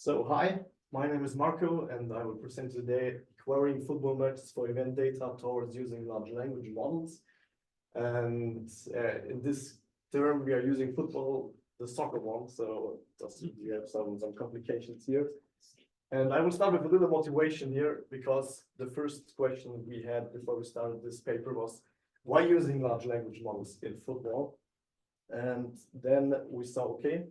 Hi, my name is Marco, and I will present today querying football matches for event data towards using large language models. And in this term, we are using football, the soccer one, so just we have some complications here. And I will start with a little motivation here, because the first question we had before we started this paper was, why using large language models in football? And then we saw, okay,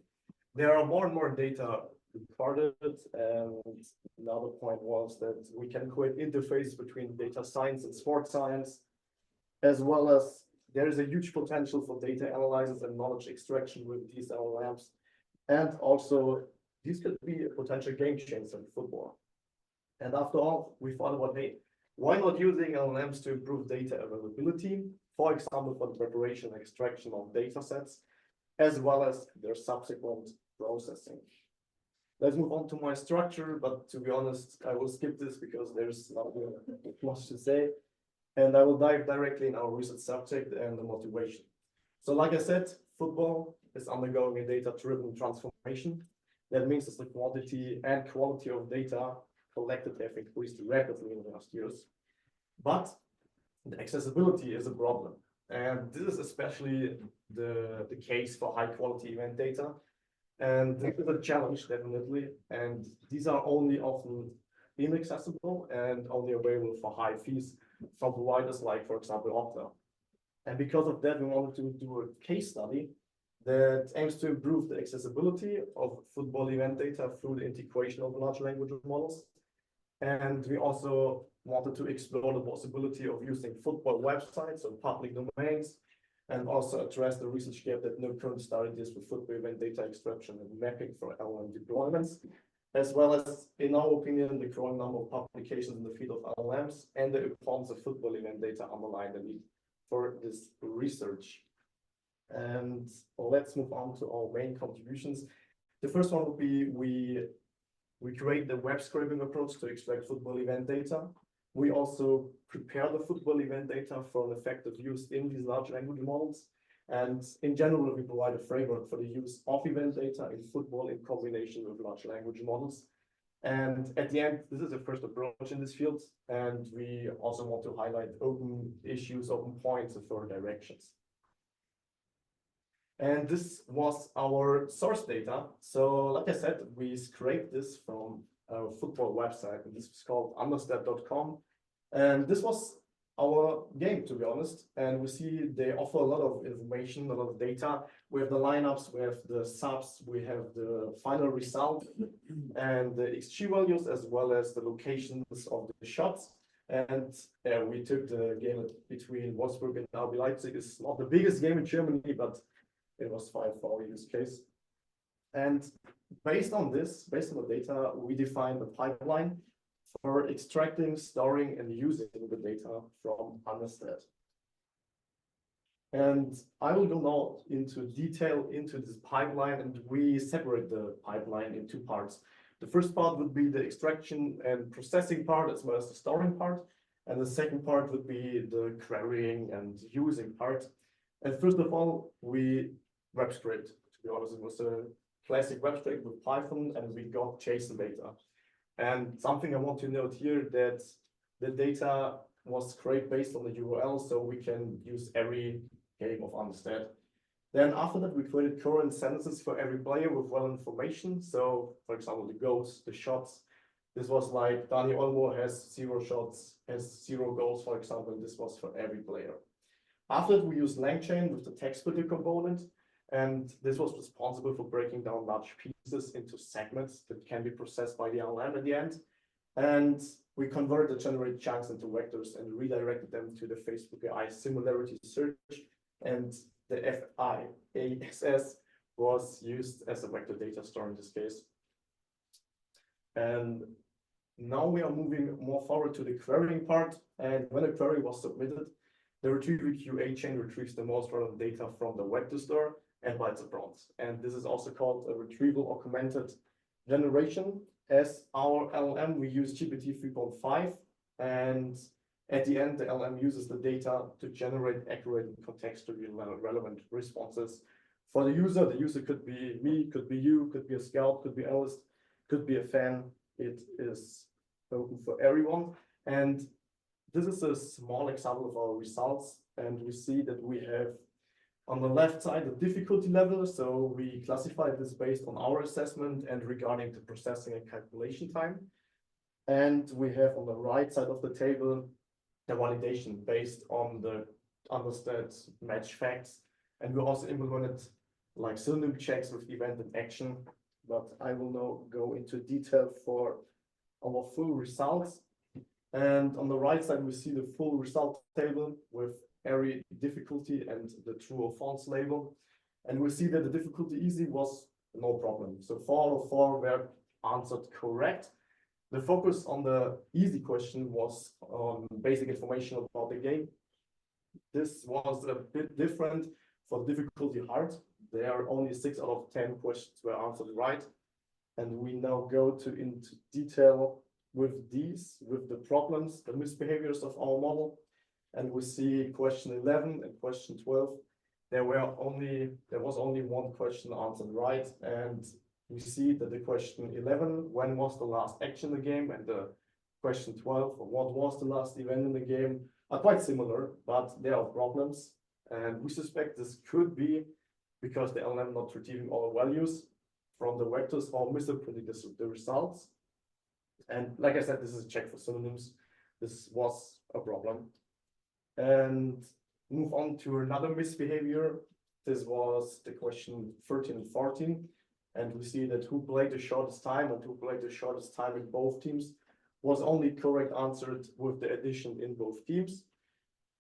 there are more and more data recorded, and another point was that we can create interface between data science and sports science, as well as there is a huge potential for data analysis and knowledge extraction with these LLMs. And also, these could be a potential game changer in football. And after all, we thought about, hey, why not using LLMs to improve data availability, for example, for the preparation and extraction of data sets, as well as their subsequent processing. Let's move on to my structure, but to be honest, I will skip this because there's not much to say. And I will dive directly in our research subject and the motivation. So like I said, football is undergoing a data-driven transformation. That means that the quantity and quality of data collected have increased rapidly in the last years. But the accessibility is a problem. And this is especially the case for high-quality event data. And this is a challenge, definitely. And these are only often inaccessible and only available for high fees from providers like, for example, Opta. And because of that, we wanted to do a case study that aims to improve the accessibility of football event data through the integration of large language models. And we also wanted to explore the possibility of using football websites or public domains, and also address the research gap that no current study is with football event data extraction and mapping for LLM deployments, as well as, in our opinion, the growing number of publications in the field of LLMs and the importance of football event data underline the need for this research. And let's move on to our main contributions. The first one would be we create the web scraping approach to extract football event data. We also prepare the football event data for an effective use in these large language models. And in general, we provide a framework for the use of event data in football in combination with large language models. And at the end, this is the first approach in this field. And we also want to highlight open issues, open points, and further directions. And this was our source data. So like I said, we scraped this from a football website, and this is called understat.com. And this was our game, to be honest. And we see they offer a lot of information, a lot of data. We have the lineups, we have the subs, we have the final result, and the XG values, as well as the locations of the shots. And we took the game between Wolfsburg and RB Leipzig. It's not the biggest game in Germany, but it was fine for our use case. And based on this, based on the data, we defined a pipeline for extracting, storing, and using the data from Understat. And I will go now into detail into this pipeline, and we separate the pipeline in two parts. The first part would be the extraction and processing part, as well as the storing part. And the second part would be the querying and using part. And first of all, we web scraped. To be honest, it was a classic web scrape with Python, and we got JSON data. And something I want to note here, that the data was scraped based on the URL, so we can use every game of Understat. Then after that, we created current sentences for every player with relevant information. So, for example, the goals, the shots. This was like Dani Olmo has 0 shots, has 0 goals, for example. This was for every player. After that, we used LangChain with the text splitter component. And this was responsible for breaking down large pieces into segments that can be processed by the LLM at the end. And we converted the generated chunks into vectors and redirected them to the Facebook AI similarity search. And the FIASS was used as a vector data store in this case. And now we are moving more forward to the querying part. And when a query was submitted, the retrieval QA chain retrieves the most relevant data from the vector store and bytes of bronze. And this is also called a retrieval augmented generation. As our LLM, we use GPT 3.5, and at the end, the LLM uses the data to generate accurate and contextually relevant responses for the user. The user could be me, could be you, could be a scout, could be analyst, could be a fan. It is open for everyone. And this is a small example of our results. And we see that we have on the left side the difficulty level. So we classified this based on our assessment and regarding the processing and calculation time. And we have on the right side of the table the validation based on the understood match facts. And we also implemented like synonym checks with event and action. But I will now go into detail for our full results. And on the right side, we see the full result table with every difficulty and the true or false label. And we see that the difficulty easy was no problem. So 4 out of 4 were answered correct. The focus on the easy question was on basic information about the game. This was a bit different for difficulty hard. There are only 6 out of 10 questions were answered right. And we now go into detail with the problems, the misbehaviors of our model. And we see question 11 and question 12. There was only one question answered right. And we see that the question 11, when was the last action in the game? And the question 12, what was the last event in the game? Are quite similar, but there are problems. And we suspect this could be because the LLM not retrieving all values from the vectors or misinterpreting the results. And like I said, this is a check for synonyms. This was a problem. And move on to another misbehavior. This was the question 13 and 14. And we see that who played the shortest time and who played the shortest time in both teams was only correct answered with the addition in both teams.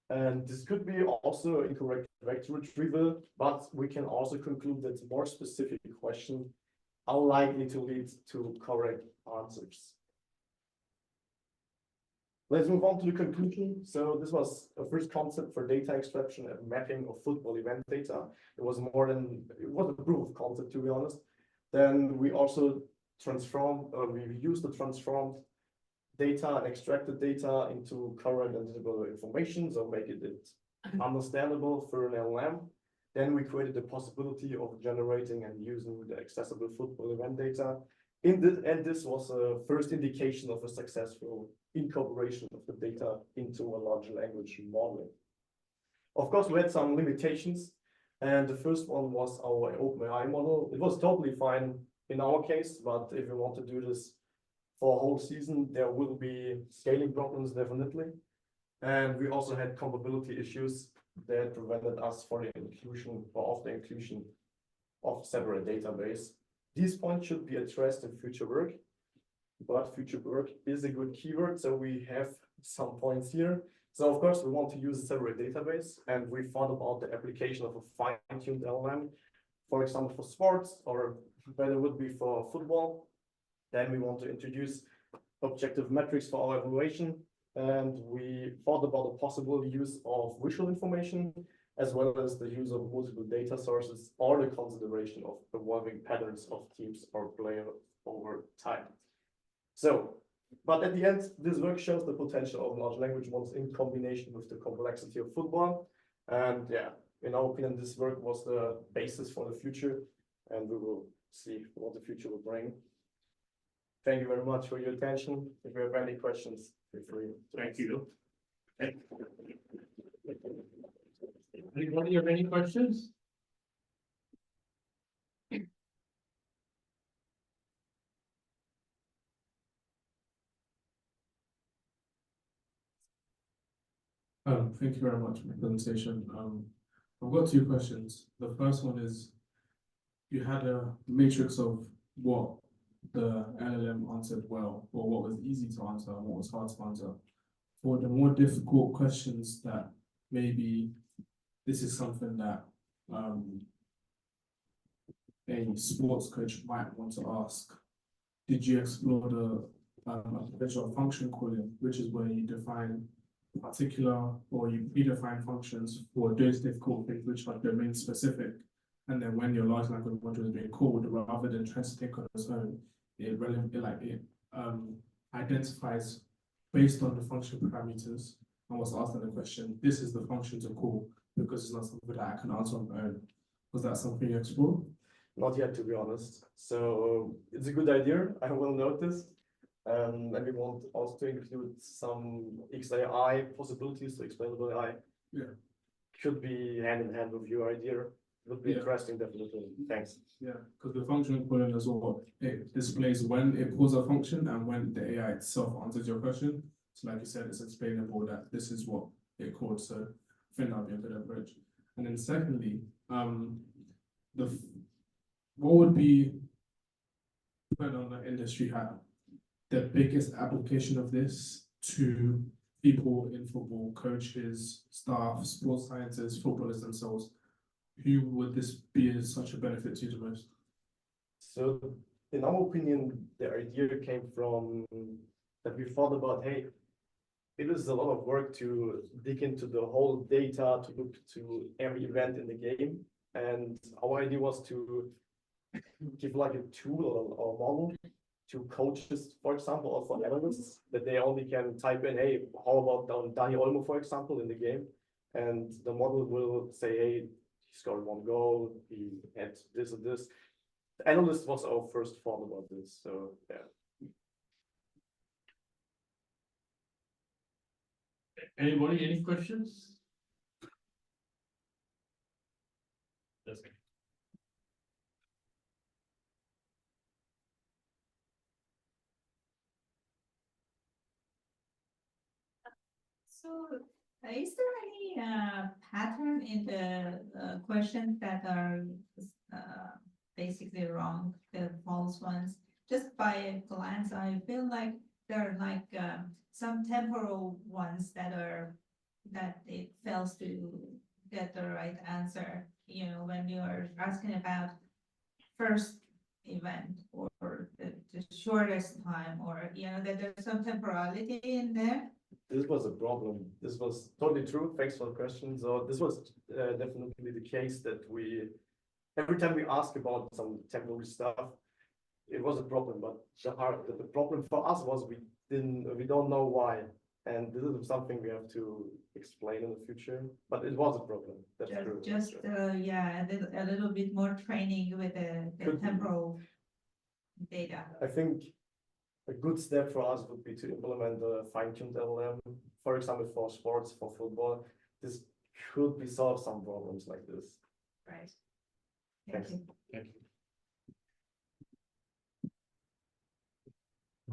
And this could be also incorrect vector retrieval, but we can also conclude that more specific questions are likely to lead to correct answers. Let's move on to the conclusion. So this was a first concept for data extraction and mapping of football event data. It was a proof of concept, to be honest. Then we also we used the transformed data and extracted data into current and visible information, so make it understandable for an LLM. Then we created the possibility of generating and using the accessible football event data. And this was a first indication of a successful incorporation of the data into a large language model. Of course, we had some limitations, and the first one was our OpenAI model. It was totally fine in our case, but if you want to do this for a whole season, there will be scaling problems, definitely. And we also had compatibility issues that prevented us for the inclusion of separate database. These points should be addressed in future work, but future work is a good keyword, so we have some points here. So of course, we want to use a separate database, and we thought about the application of a fine-tuned LLM, for example, for sports, or better it would be for football. Then we want to introduce objective metrics for our evaluation, and we thought about the possible use of visual information, as well as the use of multiple data sources or the consideration of evolving patterns of teams or players over time. So, but at the end, this work shows the potential of large language models in combination with the complexity of football. And yeah, in our opinion, this work was the basis for the future, and we will see what the future will bring. Thank you very much for your attention. If you have any questions, feel free. Thank you. Anybody have any questions? Thank you very much for the presentation. I've got 2 questions. The first one is, you had a matrix of what the LLM answered well, or what was easy to answer and what was hard to answer. For the more difficult questions that maybe this is something that a sports coach might want to ask, did you explore the visual function calling, which is where you define particular or you predefine functions for those difficult things which are domain specific, and then when your large language module is being called, rather than trying to think on its own, it identifies based on the function parameters and was asking the question, this is the function to call, because it's not something that I can answer on my own. Was that something you explored? Not yet, to be honest. So it's a good idea. I will note this. And we want also to include some XAI possibilities, so explainable AI. Yeah. Should be hand in hand with your idea. Would be Yeah. interesting, definitely. Thanks. Yeah, because the functional calling as well, it displays when it calls a function and when the AI itself answers your question. So like you said, it's explainable that this is what it called, so I think that'd be a good approach. And then secondly, what would be, put on the industry hat, the biggest application of this to people in football, coaches, staff, sports scientists, footballers themselves? Who would this be such a benefit to the most? So in our opinion, the idea came from that we thought about, hey, it is a lot of work to dig into the whole data, to look to every event in the game. And our idea was to give like a tool or model to coaches, for example, or for analysts, that they only can type in, hey, how about Dani Olmo, for example, in the game? And the model will say, hey, he scored 1 goal, he had this and this. The analyst was our first thought about this, so yeah. Anybody, any questions? Yes. So, is there any pattern in the questions that are basically wrong, the false ones? Just by a glance, I feel like there are like some temporal ones that it fails to get the right answer. You know, when you're asking about first event or the shortest time, or you know that there's some temporality in there. This was a problem. This was totally true. Thanks for the question. So this was definitely the case that every time we ask about some temporary stuff, it was a problem. But the problem for us was we don't know why. And this is something we have to explain in the future, but it was a problem. That's true. Just yeah, a little bit more training with the temporal data. I think a good step for us would be to implement a fine-tuned LLM, for example, for sports, for football. This could be solve some problems like this. Right. Thanks. Thank you. Thank you.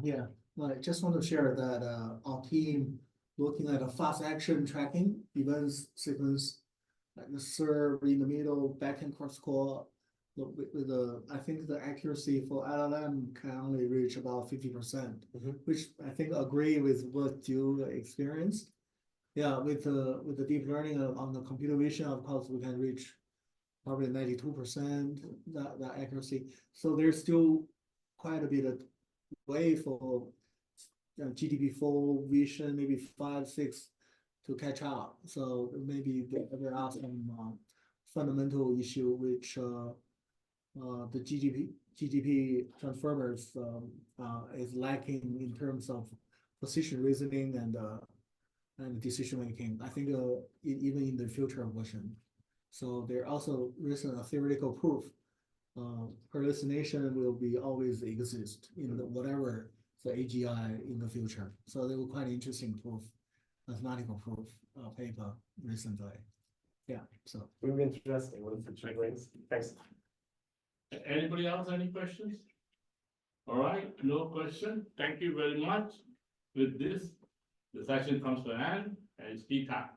Yeah, I just want to share that our team looking at a fast action tracking events sequence, like the serve in the middle, back and cross call. With the, I think the accuracy for LLM can only reach about 50%, which I think agree with what you experienced. Yeah, with the deep learning on the computer vision, of course, we can reach probably 92% that accuracy. So there's still quite a bit of way for GDP4 vision, maybe 5, 6 to catch up. So maybe there are some fundamental issue which the GDP transformers is lacking in terms of position reasoning and decision making. I think even in the future version. So there also isn't a theoretical proof. Hallucination will be always exist in whatever the AGI in the future. So they were quite interesting proof, mathematical proof paper recently. Yeah, so. Will be interesting what the future brings. Thanks. Anybody else, any questions? All right, no question. Thank you very much. With this, the session comes to an end and it's tea time.